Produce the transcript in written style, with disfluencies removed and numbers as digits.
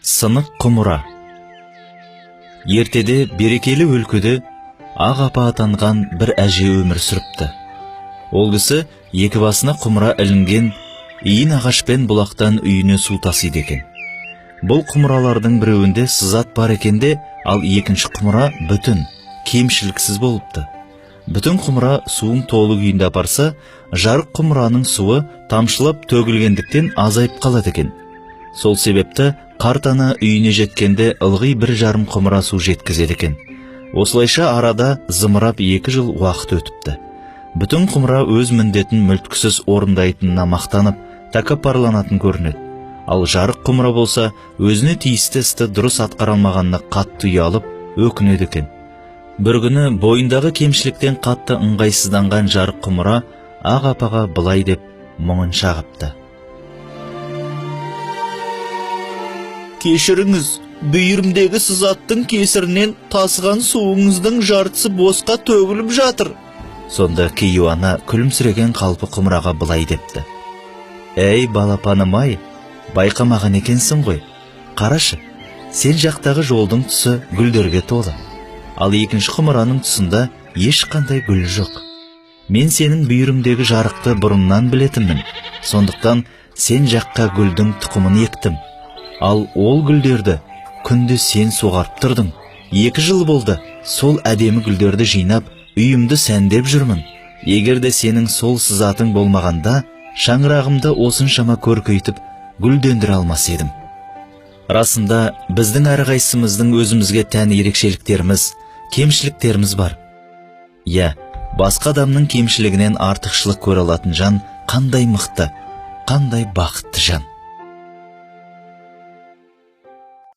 Сынық құмыра. Ертеде берекелі өлкөдө ақ апа атанған бір әже өмір сүріпті. Ол кісі екі басына құмыра ілінген иін ағашпен бұлақтан үйіне су тасиды екен. Бұл құмыралардың біреуінде сызат бар екенде, ал екінші құмыра бүтін, кемшіліксіз болыпты. Бүтін құмыра суын толы күйінде апарса, жарық құмыраның суы тамшылап төгілгендіктен азайып қалады екен. Сол себепті қарт ана үйіне жеткенде ылғи 1,5 құмыра су жеткізеді екен. Осылайша арада зымырап 2 жыл уақыт өтіпті. Бүтін құмыра өз міндетін мүлткісіз орындайтынына мақтанып, тәкаппарланатын көрінеді. Ал жарық құмыра болса, өзіне тиісті істі дұрыс атқара алмағанына қатты ұялып, өкінеді екен. Бір күні бойындағы кемшіліктен қатты ыңғайсызданған жарық құмыра ақ апаға былай деп мұңын шағыпты. Кешіріңіз, бүйірімдегі сызаттың кесірінен тасыған суыңыздың жартысы босқа төгіліп жатыр. Сонда кейуана күлімсіреген қалпы құмыраға былай депті. Әй балапаным-ай, байқамаған екенсің ғой. Қарашы, сен жақтағы жолдың тұсы гүлдерге толы. Ал екінші құмыраның тұсында ешқандай гүл жоқ. Мен сенің бүйірімдегі жарықты бұрыннан білетінмін. Сондықтан сен жаққа гүлдің тұқымын ектім. Ал ол гүлдерді күнде сен суғарып тұрдың. 2 жыл болды, сол әдемі гүлдерді жинап, үйімді сәндеп жүрмін. Егерде сенің сол сызатың болмағанда, шаңырағымды осыншама көркейтіп, гүлдендіре алмас едім. Расында, біздің әрқайсымыздың өзімізге тән ерекшеліктеріміз, кемшіліктеріміз бар. Иә, басқа адамның кемшілігінен артықшылық көре алатын жан қандай мықты, қандай бақытты жан.